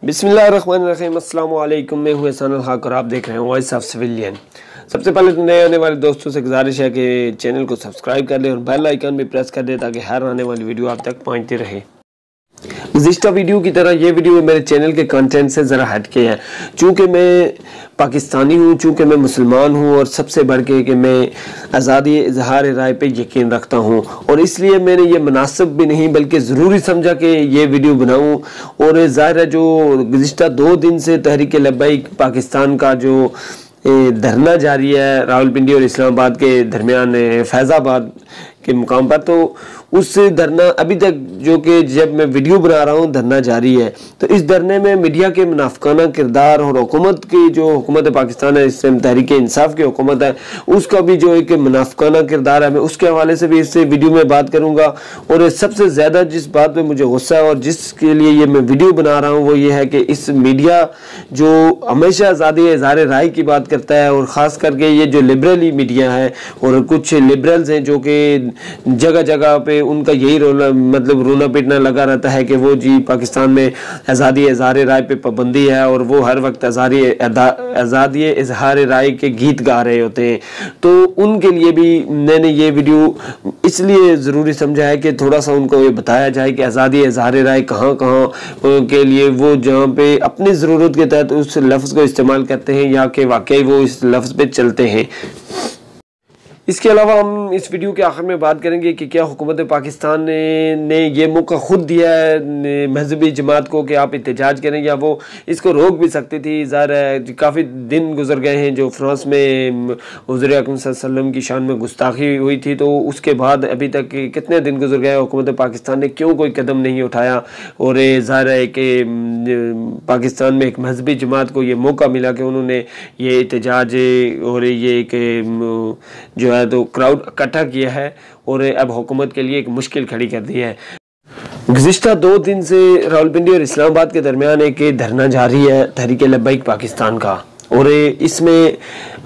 बिस्मिल्लाहिर्रहमानिर्रहीम, अस्सलाम वालेकुम। मैं हूँ एहसान हक और आप देख रहे हैं वॉइस ऑफ सिविलियन। सबसे पहले तो नए आने वाले दोस्तों से गुजारिश है कि चैनल को सब्सक्राइब कर लें और बेल आइकन भी प्रेस कर दें ताकि हर आने वाली वीडियो आप तक पहुँचती रहे। गुज़िश्ता वीडियो की तरह ये वीडियो मेरे चैनल के कंटेंट से ज़रा हटके है, चूँकि मैं पाकिस्तानी हूँ, चूँकि मैं मुसलमान हूँ और सबसे बढ़ के कि मैं आज़ादी इजहार राय पे यकीन रखता हूँ, और इसलिए मैंने ये मुनासिब भी नहीं बल्कि ज़रूरी समझा कि ये वीडियो बनाऊँ। और ज़ाहिर है जो गुज़िश्ता 2 दिन से तहरीक लबाइक पाकिस्तान का जो धरना जारी है रावलपिंडी और इस्लामाबाद के दरमियान फैज़ाबाद के मुकाम पर, तो उस धरना अभी तक जो कि जब मैं वीडियो बना रहा हूँ धरना जारी है। तो इस धरने में मीडिया के मुनाफिकाना किरदार और हुकूमत की जो हुकूमत पाकिस्तान है, इस तहरीक इंसाफ की हुकूमत है, उसका भी जो एक मुनाफिकाना किरदार है, मैं उसके हवाले से भी इस वीडियो में बात करूँगा। और सबसे ज़्यादा जिस बात पर मुझे गुस्सा है और जिसके लिए ये मैं वीडियो बना रहा हूँ वो ये है कि इस मीडिया जो हमेशा आज़ादी इज़हार राय की बात करता है, और ख़ास करके ये जो लिबरली मीडिया है और कुछ लिबरल्स हैं जो कि जगह जगह पे उनका यही रोना पीटना लगा रहता है कि वो जी पाकिस्तान में आज़ादी इज़हार राय पे पाबंदी है और वो हर वक्त आज़ादी इज़हार राय के गीत गा रहे होते हैं। तो उनके लिए भी मैंने ये वीडियो इसलिए ज़रूरी समझा है कि थोड़ा सा उनको ये बताया जाए कि आज़ादी इज़हार राय कहाँ कहाँ के लिए वो जहाँ पे अपनी ज़रूरत के तहत उस लफ्ज़ को इस्तेमाल करते हैं या कि वाकई वो इस लफ्ज़ पे चलते हैं। इसके अलावा हम इस वीडियो के आखिर में बात करेंगे कि क्या हुकूमत पाकिस्तान ने ये मौका खुद दिया है मजहबी जमात को कि आप एहतजाज करें, या वो इसको रोक भी सकती थी। ज़ाहिर है काफ़ी दिन गुजर गए हैं जो फ्रांस में हुज़ूर अकरम सल्लल्लाहु अलैहि वसल्लम की शान में गुस्ताखी हुई थी, तो उसके बाद अभी तक कितने दिन गुजर गए, हुकूमत पाकिस्तान ने क्यों कोई कदम नहीं उठाया। और ज़ाहिर है कि पाकिस्तान में एक मजहबी जमात को ये मौका मिला कि उन्होंने ये एहतजाज और ये एक जो तो क्राउड इकट्ठा किया है और अब हुकूमत के लिए एक मुश्किल खड़ी कर दी है। गुज़िश्ता 2 दिन से रावलपिंडी और इस्लामाबाद के दरमियान एक धरना जारी है तहरीक लबाइक पाकिस्तान का, और इसमें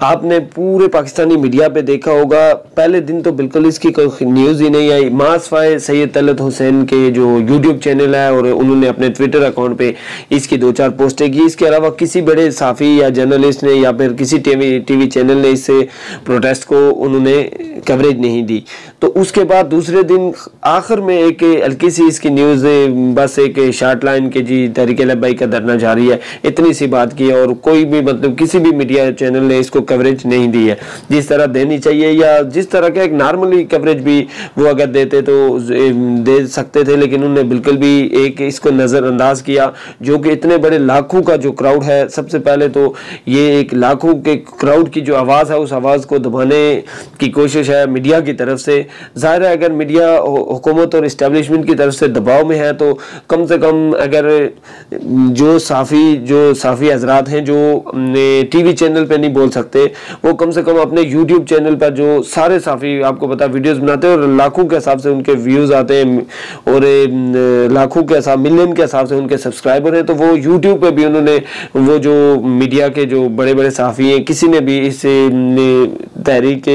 आपने पूरे पाकिस्तानी मीडिया पे देखा होगा। पहले दिन तो बिल्कुल इसकी कोई न्यूज़ ही नहीं आई। मासफाए सैयद तलत हुसैन के जो यूट्यूब चैनल है और उन्होंने अपने ट्विटर अकाउंट पे इसकी 2-4 पोस्टें की। इसके अलावा किसी बड़े साफ़ी या जर्नलिस्ट ने या फिर किसी टीवी चैनल ने इस प्रोटेस्ट को उन्होंने कवरेज नहीं दी। तो उसके बाद दूसरे दिन आखिर में एक हल्की सी इसकी न्यूज़, बस एक शार्ट लाइन के जी तहरीक लबाइक का धरना जारी है, इतनी सी बात की है, और कोई भी किसी भी मीडिया चैनल ने इसको कवरेज नहीं दी है जिस तरह देनी चाहिए, या जिस तरह का एक नॉर्मली कवरेज भी वो अगर देते तो दे सकते थे, लेकिन उन्होंने बिल्कुल भी एक इसको नज़रअंदाज किया। जो कि इतने बड़े लाखों का जो क्राउड है, सबसे पहले तो ये एक लाखों के क्राउड की जो आवाज़ है उस आवाज़ को दबाने की कोशिश है मीडिया की तरफ से। ज़ाहिर है अगर मीडिया हुकूमत और इस्टेब्लिशमेंट की तरफ से दबाव में है तो कम से कम अगर जो साफ़ी हजरात हैं जो टीवी चैनल पे नहीं बोल सकते, वो कम से कम अपने यूट्यूब चैनल पर जो सारे साफ़ी आपको पता वीडियोस बनाते हैं और लाखों के हिसाब से उनके व्यूज़ आते हैं और लाखों के हिसाब मिलियन के हिसाब से उनके सब्सक्राइबर हैं, तो वो यूट्यूब पे भी उन्होंने वो जो मीडिया के जो बड़े बड़े साफ़ी हैं किसी ने भी इस तहरीक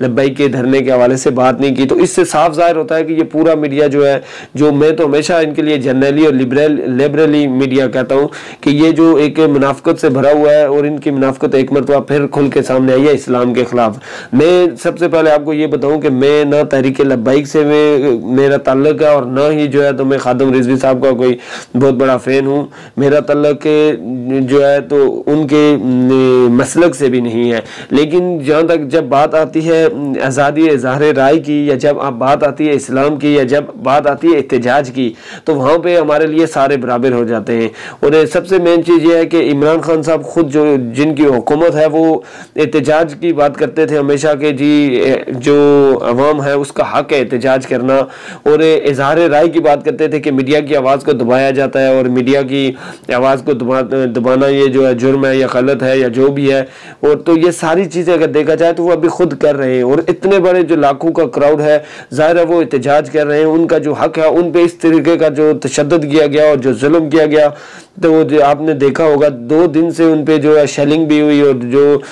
लबाइक के धरने के हवाले से बात नहीं की। तो इससे साफ ज़ाहिर होता है कि ये पूरा मीडिया जो है, जो मैं तो हमेशा इनके लिए जर्नली और लिबरली मीडिया कहता हूँ कि ये जो एक मुनाफिकत से भरा हुआ है, और इनकी मुनाफिकत एक मरतबा फिर खुल के सामने आई है इस्लाम के खिलाफ। मैं सबसे पहले आपको ये बताऊं कि मैं ना तहरीक लबाइक से मेरा ताल्लुक है और ना ही जो है तो मैं खादम रिजवी साहब का कोई बहुत बड़ा फ़ैन हूँ। मेरा ताल्लुक जो है तो उनके मसलक से भी नहीं है। लेकिन जहाँ तक जब बात आती है आज़ादी इज़हार राय की, या जब आप बात आती है इस्लाम की, या जब बात आती है एहतजाज की, तो वहाँ पर हमारे लिए सारे बराबर हो जाते हैं। और सबसे मेन चीज़ ये है कि इमरान खान साहब खुद जो जिनकी हुकूमत है वो एहतजाज की बात करते थे हमेशा कि जी जो अवाम है उसका हक है एहतजाज करना, और इज़हार राय की बात करते थे कि मीडिया की आवाज़ को दबाया जाता है और मीडिया की आवाज़ को दबाना ये जो है जुर्म है या गलत है या जो भी है। और तो ये सारी चीज़ें अगर देखा जाए तो वो अभी खुद कर रहे हैं, और इतने बड़े जो लाखों का क्राउड है ज़ाहिर है वो एहतजाज कर रहे हैं। उनका जो हक है उन पर इस तरीके का जो तशद्दुद किया गया और जो जुल्म किया गया, तो वो आपने देखा होगा 2 दिन से उन पे जो है शेलिंग भी हुई और जो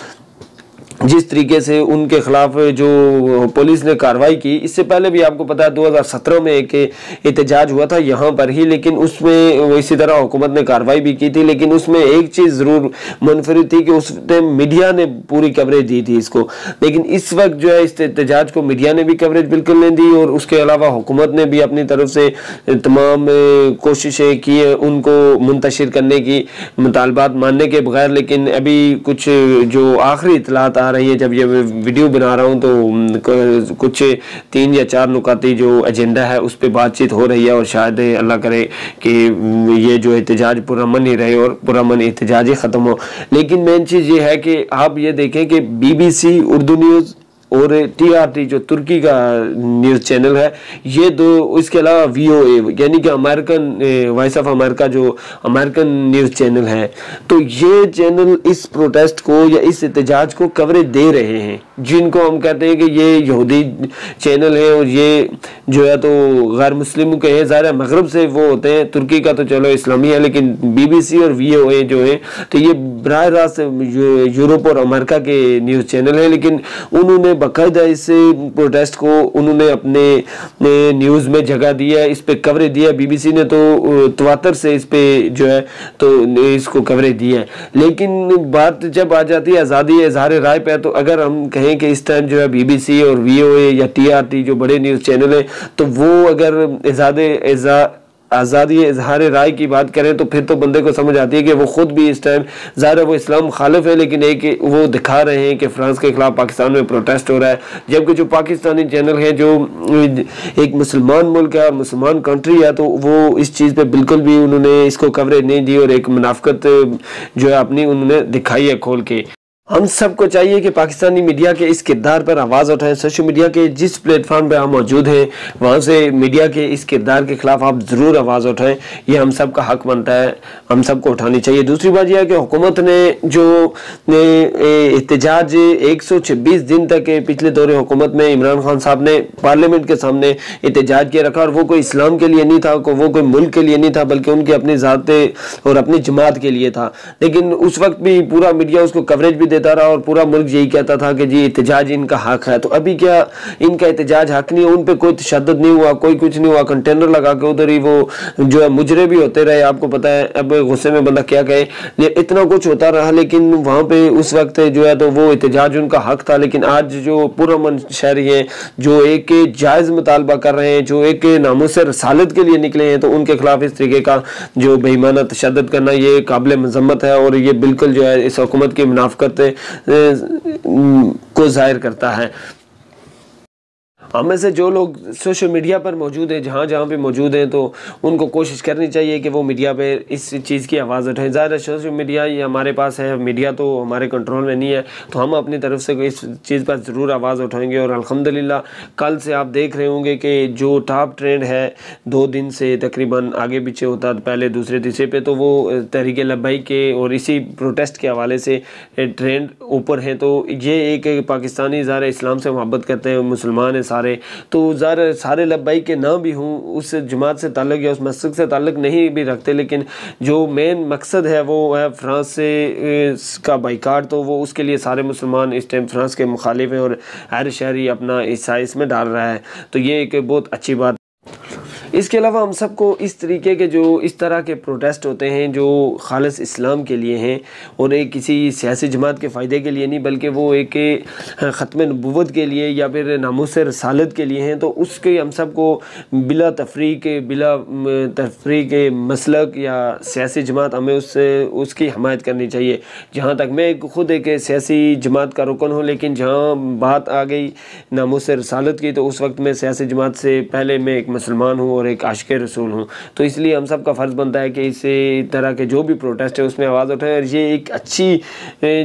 जिस तरीके से उनके खिलाफ जो पुलिस ने कार्रवाई की, इससे पहले भी आपको पता है 2017 में एक एहतजाज हुआ था यहाँ पर ही, लेकिन उसमें इसी तरह हुकूमत ने कार्रवाई भी की थी, लेकिन उसमें एक चीज़ ज़रूर मुनफरिद थी कि उस टाइम मीडिया ने पूरी कवरेज दी थी इसको, लेकिन इस वक्त जो है इस एहतजाज को मीडिया ने भी कवरेज बिल्कुल नहीं दी, और उसके अलावा हुकूमत ने भी अपनी तरफ से तमाम कोशिशें की है उनको मुंतशिर करने की, मुतालबात मानने के बगैर। लेकिन अभी कुछ जो आखिरी इतलात आ रही है, जब ये वीडियो बना रहा हूँ तो कुछ 3 या 4 नुकाती जो एजेंडा है उस पर बातचीत हो रही है, और शायद अल्लाह करे कि ये जो एहतजाज पुरअमन ही रहे और पुरअमन एहतजाज ही ख़त्म हो। लेकिन मेन चीज़ ये है कि आप ये देखें कि BBC उर्दू न्यूज़ और TRT जो तुर्की का न्यूज़ चैनल है, ये दो, इसके अलावा VOA यानी कि अमेरिकन वॉइस ऑफ अमेरिका जो अमेरिकन न्यूज़ चैनल है, तो ये चैनल इस प्रोटेस्ट को या इस एहतजाज को कवरेज दे रहे हैं, जिनको हम कहते हैं कि ये यहूदी चैनल है और ये जो है तो गैर मुस्लिमों के हैं, ज़ाहिर मगरब से वो होते हैं, तुर्की का तो चलो इस्लामी है, लेकिन BBC और VOA जो है तो ये बराह रास्त यूरोप और अमेरिका के न्यूज़ चैनल है, लेकिन उन्होंने बाकायदा इस प्रोटेस्ट को उन्होंने अपने न्यूज़ में जगह दी है, इस पे कवरेज दिया है। BBC ने तो तवातर से इस पे जो है तो इसको कवरेज दी है। लेकिन बात जब आ जाती है आज़ादी इज़हार राय पे, तो अगर हम कहें कि इस टाइम जो है BBC और VOA या TRT जो बड़े न्यूज़ चैनल हैं, तो वो अगर आज़ादी इजहार राय की बात करें तो फिर तो बंदे को समझ आती है कि वो खुद भी इस टाइम ज़ाहिर है वो इस्लाम मुखालिफ है, लेकिन एक वो दिखा रहे हैं कि फ्रांस के खिलाफ पाकिस्तान में प्रोटेस्ट हो रहा है, जबकि जो पाकिस्तानी चैनल है जो एक मुसलमान मुल्क है और मुसलमान कंट्री है, तो वो इस चीज़ पे बिल्कुल भी उन्होंने इसको कवरेज नहीं दी और एक मुनाफिकत जो है अपनी उन्होंने दिखाई है खोल के। हम सबको चाहिए कि पाकिस्तानी मीडिया के इस किरदार पर आवाज़ उठाएं। सोशल मीडिया के जिस प्लेटफॉर्म पर हम मौजूद हैं वहाँ से मीडिया के इस किरदार के ख़िलाफ़ आप ज़रूर आवाज़ उठाएं, ये हम सब का हक बनता है, हम सबको उठानी चाहिए। दूसरी बात यह है कि हुकूमत ने जो एहतजाज 126 दिन तक पिछले दौरे हुकूमत में इमरान खान साहब ने पार्लियामेंट के सामने एहतजाज किया रखा, और वो कोई इस्लाम के लिए नहीं था, वो कोई मुल्क के लिए नहीं था, बल्कि उनकी अपनी ज़ात और अपनी जमात के लिए था। लेकिन उस वक्त भी पूरा मीडिया उसको कवरेज भी देता रहा और पूरा मुल्क यही कहता था कि जी एहतजाज इनका हक है। तो अभी क्या इनका एहतजाज हक नहीं है? उन पे कोई तशद्दुद नहीं हुआ, कोई कुछ नहीं हुआ, कंटेनर लगा के उधर ही वो जो है मुजरे भी होते रहे। आपको पता है अब गुस्से में बंदा क्या कहे, इतना कुछ होता रहा, लेकिन वहाँ पे उस वक्त जो है तो वो एहतजाज उनका हक था। लेकिन आज जो पुरअमन शहरी हैं, जो एक जायज़ मुतालबा कर रहे हैं, जो एक नामूस रसालत के लिए निकले हैं, तो उनके खिलाफ इस तरीके का जो बेईमाना तशद्दुद करना ये काबिल मज़म्मत है, और ये बिल्कुल जो है इस हुकूमत की मुनाफिकत को जाहिर करता है। हम में से जो लोग सोशल मीडिया पर मौजूद हैं, जहाँ जहाँ पे मौजूद हैं, तो उनको कोशिश करनी चाहिए कि वो मीडिया पे इस चीज़ की आवाज़ उठाएं। ज़्यादा सोशल मीडिया ये हमारे पास है, मीडिया तो हमारे कंट्रोल में नहीं है, तो हम अपनी तरफ से इस चीज़ पर ज़रूर आवाज़ उठाएंगे। और अल्हम्दुलिल्लाह कल से आप देख रहे होंगे कि जो टॉप ट्रेंड है 2 दिन से तकरीबन आगे पीछे होता, पहले दूसरे तीसरे पे, तो वो तहरीक लबाइक के और इसी प्रोटेस्ट के हवाले से ट्रेंड ऊपर है। तो ये एक पाकिस्तानी ज़ाहिर इस्लाम से मोहब्बत करते हैं, मुसलमान है सारे, तो ज़ाहिर सारे लब्बाइक के ना भी हों, उस जमात से ताल्लुक़ या उस मस्जिद से ताल्लुक़ नहीं भी रखते, लेकिन जो मेन मकसद है वो है फ्रांस से का बाइकाट, तो वो उसके लिए सारे मुसलमान इस टाइम फ्रांस के मुखालिफ हैं और हर शहरी अपना हिस्सा इसमें डाल रहा है। तो ये एक बहुत अच्छी बात। इसके अलावा हम सबको इस तरीके के जो इस तरह के प्रोटेस्ट होते हैं जो खालिस इस्लाम के लिए हैं और एक किसी सियासी जमात के फ़ायदे के लिए नहीं, बल्कि वो एक ख़त्म नबुव्वत के लिए या फिर नामूस रसालत के लिए हैं, तो उसके हम सबको बिला तफरीक मसलक या सियासी जमात हमें उसकी हमायत करनी चाहिए। जहाँ तक मैं खुद एक सियासी जमात का रुकन हूँ, लेकिन जहाँ बात आ गई नामूस रसालत की, तो उस वक्त मैं सियासी जमात से पहले मैं एक मुसलमान हूँ और एक आशिक़ रसूल हूँ। तो इसलिए हम सब का फ़र्ज़ बनता है कि इस तरह के जो भी प्रोटेस्ट है उसमें आवाज़ उठाएं। और ये एक अच्छी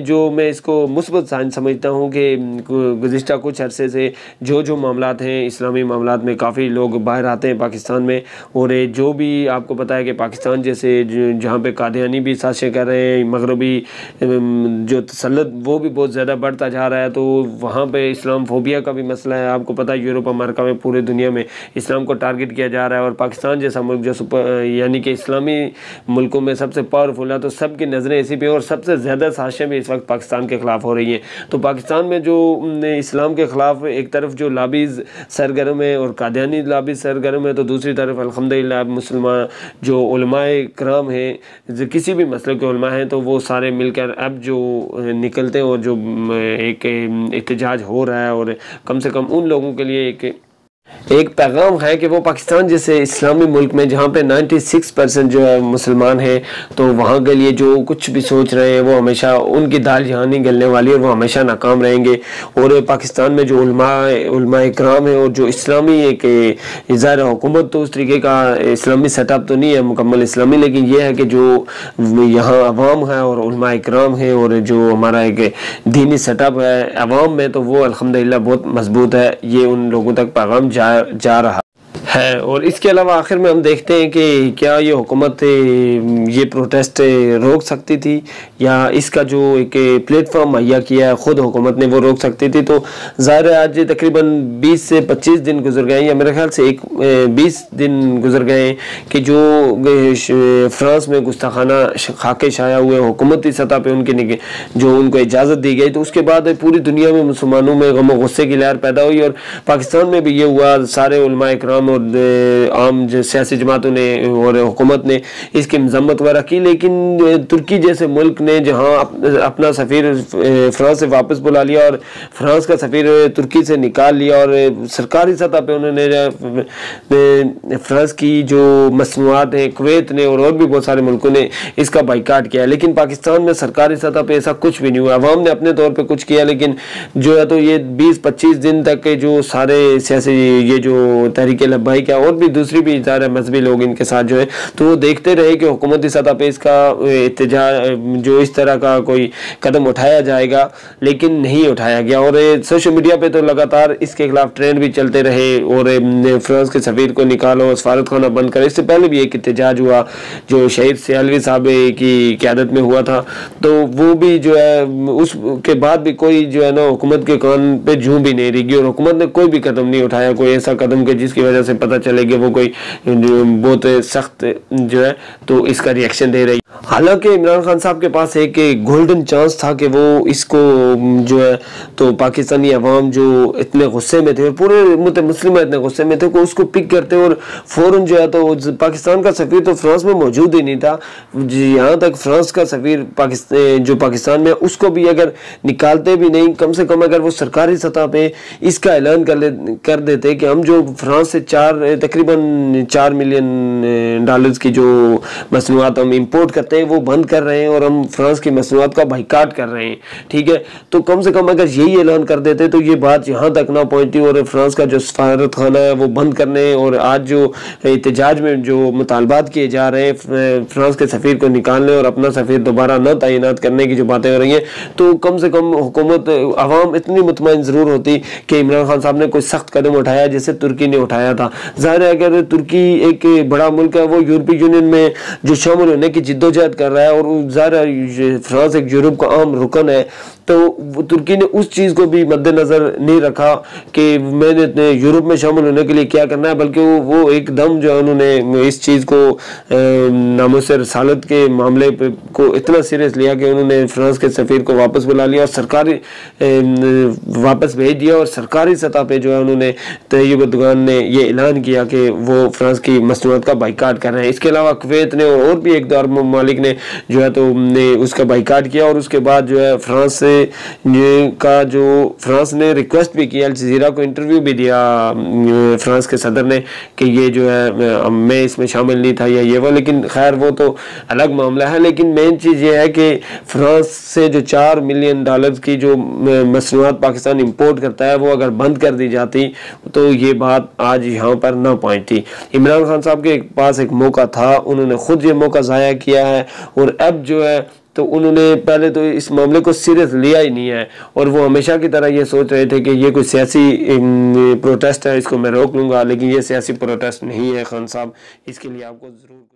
जो मैं इसको मुस्बत साइन समझता हूँ कि गुज़िश्ता कुछ अरसे से जो मामलात हैं इस्लामी मामलात में काफ़ी लोग बाहर आते हैं पाकिस्तान में, और जो भी आपको पता है कि पाकिस्तान जैसे जहाँ पे कादियानी भी साजिशें कर रहे हैं, मगरबी जो तसल्लुत वो भी बहुत ज़्यादा बढ़ता जा रहा है, तो वहाँ पे इस्लाम फोबिया का भी मसला है। आपको पता है यूरोप अमेरिका में पूरे दुनिया में इस्लाम को टारगेट किया जा जा रहा है और पाकिस्तान जैसा मुल्क जो यानी कि इस्लामी मुल्कों में सबसे पावरफुल है, तो सबकी नज़रें इसी पे और सबसे ज़्यादा साजिशें भी इस वक्त पाकिस्तान के ख़िलाफ़ हो रही हैं। तो पाकिस्तान में जो इस्लाम के ख़िलाफ़ एक तरफ जो लाबीज़ सरगर्म है और कादियानी लाबीज़ सरगर्म है, तो दूसरी तरफ अल्हम्दुलिल्लाह मुसलमान जो उलमाए कराम हैं, किसी भी मसले के उलमा हैं, तो वो सारे मिलकर अब जो निकलते हैं और जो एक एहतजाज हो रहा है और कम से कम उन लोगों के लिए एक पैगाम है कि वो पाकिस्तान जैसे इस्लामी मुल्क में जहाँ पे 96% जो है मुसलमान हैं, तो वहाँ के लिए जो कुछ भी सोच रहे हैं वो हमेशा उनकी दाल यहाँ नहीं गलने वाली और वो हमेशा नाकाम रहेंगे। और पाकिस्तान में जो उलमा इकराम है और जो इस्लामी एक ज़ाहिर हुकूमत तो उस तरीके का इस्लामी सेटअप तो नहीं है मुकम्मल इस्लामी, लेकिन ये है कि जो यहाँ अवाम है और उलमा इकराम है और जो हमारा एक दीनी सेटअप है अवाम में, तो वो अल्हम्दुलिल्लाह बहुत मजबूत है। ये उन लोगों तक पैगाम जा रहा है। और इसके अलावा आखिर में हम देखते हैं कि क्या ये हुकूमत ये प्रोटेस्ट रोक सकती थी या इसका जो एक प्लेटफॉर्म मुहैया किया है ख़ुद हुकूमत ने वो रोक सकती थी। तो ज़ाहिर है आज तकरीबन 20 से 25 दिन गुजर गए या मेरे ख्याल से 20 दिन गुजर गए कि जो फ्रांस में गुस्ताखाना खाके शाया हुए हुकूमती सतह पर उनकी जो उनको इजाज़त दी गई, तो उसके बाद पूरी दुनिया में मुसलमानों में गम और गुस्से की लहर पैदा हुई और पाकिस्तान में भी ये हुआ। सारे उलमा इकराम और आम जो सियासी जमातों ने और हुकूमत ने इसकी मजम्मत वगैरह की, लेकिन तुर्की जैसे मुल्क ने जहाँ अपना सफ़ीर फ्रांस से वापस बुला लिया और फ्रांस का सफ़ीर तुर्की से निकाल लिया और सरकारी सतह पे उन्होंने फ्रांस की जो मसनूआत हैं कुवैत ने और भी बहुत सारे मुल्कों ने इसका बाइकाट किया, लेकिन पाकिस्तान में सरकारी सतह पे ऐसा कुछ भी नहीं हुआ। अवाम ने अपने तौर पर कुछ किया, लेकिन जो है तो ये 20-25 दिन तक के जो सारे सियासी ये जो तहरीक लबाइक है और भी दूसरी भी सारे मजहबी लोग इनके साथ जो है तो वो देखते रहे कि हुकूमती सतह पे इसका एहतजाज जो इस तरह का कोई कदम उठाया जाएगा, लेकिन नहीं उठाया गया। और सोशल मीडिया पे तो लगातार इसके खिलाफ ट्रेंड भी चलते रहे और फ्रांस के सफ़ीर को निकालो, सफारत खाना बंद करो। इससे पहले भी एक एहतजाज हुआ जो शहीद सियालवी साहब की क़यादत में हुआ था, तो वो भी जो है उसके बाद भी कोई जो है ना हुकूमत के कान पे जूं भी नहीं रही और हुकूमत ने कोई भी कदम नहीं उठाया, कोई ऐसा कदम के जिसकी वजह से पता चलेगी वो कोई बहुत सख्त जो है तो इसका रिएक्शन दे रही। हालांकि इमरान खान साहब के पास एक गोल्डन चांस था कि वो इसको जो है तो पाकिस्तानी अवाम जो इतने गुस्से में थे और पूरे मुस्लिम इतने गुस्से में थे को उसको पिक करते और फ़ौरन जो है तो पाकिस्तान का सफ़ीर तो फ्रांस में मौजूद ही नहीं था, यहाँ तक फ्रांस का सफ़ीर जो पाकिस्तान में उसको भी अगर निकालते भी नहीं, कम से कम अगर वो सरकारी सतह पे इसका ऐलान कर देते कि हम जो फ्रांस से तकरीबन 4 मिलियन डॉलर्स की जो मसनूआत हम इंपोर्ट करते हैं वो बंद कर रहे हैं और हम फ्रांस की मसनूआत का बाइकाट कर रहे हैं, ठीक है, तो कम से कम अगर यही ऐलान कर देते तो ये बात यहाँ तक ना पहुँचती और फ्रांस का जो सफारत खाना है वो बंद करने और आज जो एहतजाज में जो मुतालबात किए जा रहे हैं फ्रांस के सफ़ीर को निकालने और अपना सफ़ीर दोबारा न तैनात करने की जो बातें हो रही हैं, तो कम से कम हुकूमत अवाम इतनी मुतमईन ज़रूर होती कि इमरान खान साहब ने कोई सख्त कदम उठाया जैसे तुर्की ने उठाया था। ज़ाहिर है अगर तुर्की एक बड़ा मुल्क है, वो यूरोपीय यूनियन में जो शामिल होने की जिद्दोजहद कर रहा है और ज़ाहिर है फ्रांस एक यूरोप का आम रुकन है, तो तुर्की ने उस चीज़ को भी मद्देनज़र नहीं रखा कि मैंने यूरोप में शामिल होने के लिए क्या करना है, बल्कि वो एकदम जो है उन्होंने इस चीज़ को नामोसे रसालत के मामले को इतना सीरियस लिया कि उन्होंने फ्रांस के सफ़ीर को वापस बुला लिया और सरकारी वापस भेज दिया और सरकारी सतह पे जो है उन्होंने तैयब दुगान ने ये ऐलान किया कि वो फ्रांस की मसनूआत का बाइकाट कर रहे हैं। इसके अलावा कुवैत ने और भी एक दो अरब ममालिक ने जो है तो उसका बाइकाट किया और उसके बाद जो है फ्रांस ने रिक्वेस्ट भी किया, अल जज़ीरा को इंटरव्यू भी दिया फ्रांस के सदर ने कि ये जो है मैं इसमें शामिल नहीं था या ये वो, लेकिन खैर वो तो अलग मामला है। लेकिन मेन चीज़ ये है कि फ्रांस से जो 4 मिलियन डॉलर्स की जो मसनूआत पाकिस्तान इंपोर्ट करता है वो अगर बंद कर दी जाती तो ये बात आज यहाँ पर ना पहुँचती। इमरान खान साहब के पास एक मौका था, उन्होंने खुद ये मौका ज़ाया किया है और अब जो है तो उन्होंने पहले तो इस मामले को सीरियस लिया ही नहीं है और वो हमेशा की तरह ये सोच रहे थे कि ये कोई सियासी प्रोटेस्ट है, इसको मैं रोक लूँगा, लेकिन ये सियासी प्रोटेस्ट नहीं है खान साहब, इसके लिए आपको ज़रूर